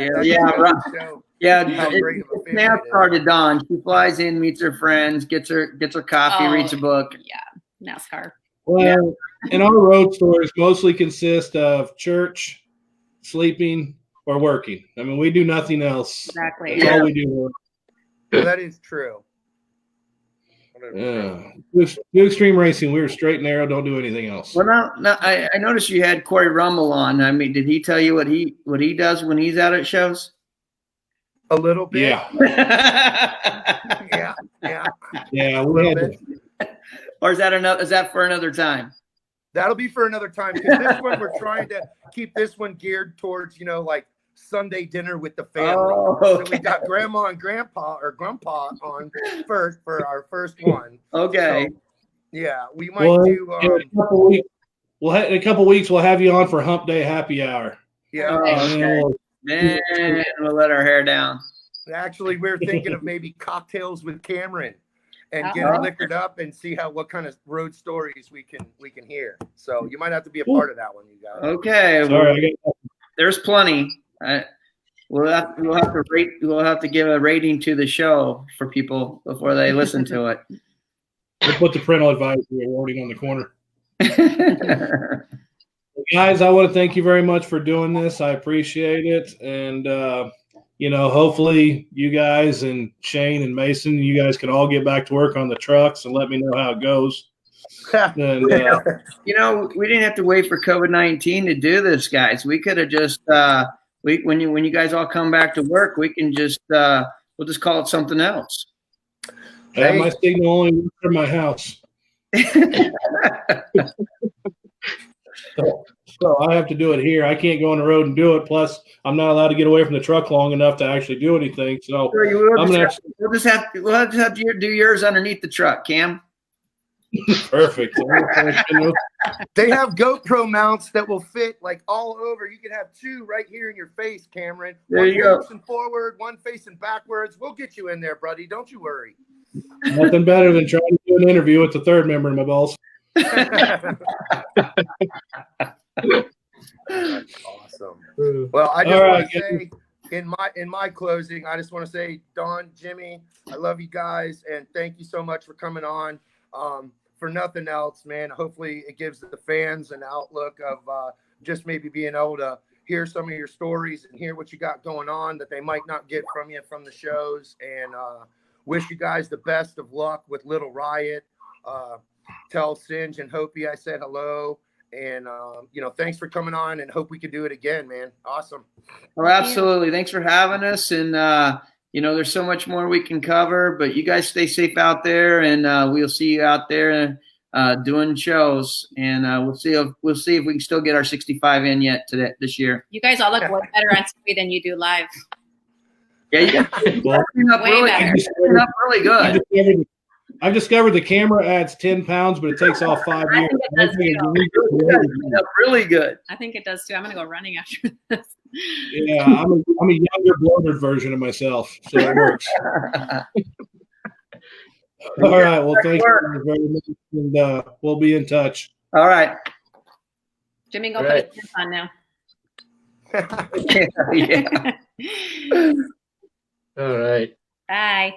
great of a family NASCAR to Dawn. She flies in, meets her friends, gets her coffee, reads a book. Yeah, NASCAR. Well, and our road stories mostly consist of church, sleeping, or working. I mean, we do nothing else. Exactly. That's all we do. That is true. Yeah. Do extreme racing. We were straight and narrow. Don't do anything else. Well, now I noticed you had Corey Rummel on. I mean, did he tell you what he does when he's out at shows? A little bit. Yeah. Yeah. We had to. Or is that for another time? That'll be for another time, because this one we're trying to keep this one geared towards, like Sunday dinner with the family. Oh, okay. So we got grandma and grandpa on first for our first one. Okay. So, yeah, we might do. In a couple weeks, we'll have you on for Hump Day Happy Hour. Yeah. Okay. Then we'll let our hair down. Actually, we're thinking of maybe cocktails with Cameron, and get liquored up and see what kind of road stories we can hear. So you might have to be a part of that one, you guys. Okay. Sorry, there's plenty. We'll have to rate. We'll have to give a rating to the show for people before they listen to it. We'll put the parental advisory awarding on the corner. Guys, I want to thank you very much for doing this. I appreciate it, and hopefully you guys and Shane and Mason, you guys can all get back to work on the trucks and let me know how it goes. And, we didn't have to wait for COVID-19 to do this, guys. We could have just when you guys all come back to work, we can just we'll just call it something else. My signal only works from my house. So I have to do it here. I can't go on the road and do it. Plus, I'm not allowed to get away from the truck long enough to actually do anything. So we'll just have to do yours underneath the truck, Cam. Perfect. They have GoPro mounts that will fit like all over. You can have two right here in your face, Cameron. There you go. One facing forward, one facing backwards. We'll get you in there, buddy. Don't you worry. Nothing better than trying to do an interview with the third member of my balls. That's awesome. Well, I just want to say in my closing, I just want to say, Dawn, Jimmy, I love you guys, and thank you so much for coming on. For nothing else, man, hopefully it gives the fans an outlook of just maybe being able to hear some of your stories and hear what you got going on that they might not get from you from the shows. And wish you guys the best of luck with Little Riot. Tell Singe and Hopi I said hello. And, thanks for coming on, and hope we can do it again, man. Awesome. Oh, absolutely. Thanks for having us. And, there's so much more we can cover, but you guys stay safe out there, and we'll see you out there doing shows. And we'll see if we can still get our 65 in yet this year. You guys all look way better on TV than you do live. Yeah, you got really good. I've discovered the camera adds 10 pounds, but it takes off 5 years. Really good. I think it does too. I'm going to go running after this. Yeah, I'm a younger, bloated version of myself, so it works. All right. Well, thank you very much, and we'll be in touch. All right. Jimmy, go put his pants on now. Yeah. All right. Bye.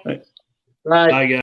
Bye, guys.